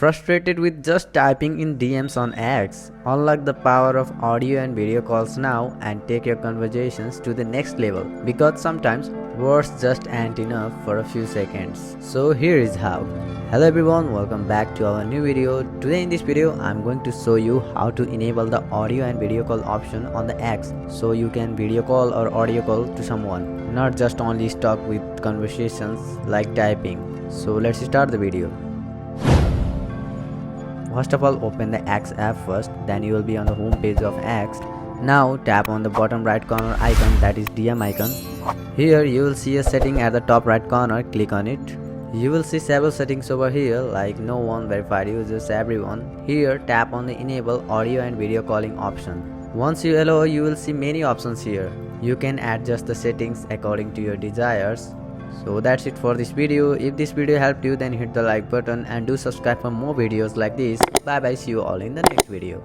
Frustrated with just typing in DMs on X? Unlock the power of audio and video calls now and take your conversations to the next level, because sometimes words just ain't enough for a few seconds. So here is how. Hello everyone, welcome back to our new video. Today in this video I'm going to show you how to enable the audio and video call option on the X so you can video call or audio call to someone, not just only stuck with conversations like typing. So let's start the video. First of all, open the X app first, then you will be on the home page of X. Now tap on the bottom right corner icon, that is DM icon. Here you will see a setting at the top right corner, click on it. You will see several settings over here like no one, verified users, everyone. Here tap on the enable audio and video calling option. Once you allow, you will see many options here. You can adjust the settings according to your desires. So that's it for this video. If this video helped you, then hit the like button and do subscribe for more videos like this. Bye bye, see you all in the next video.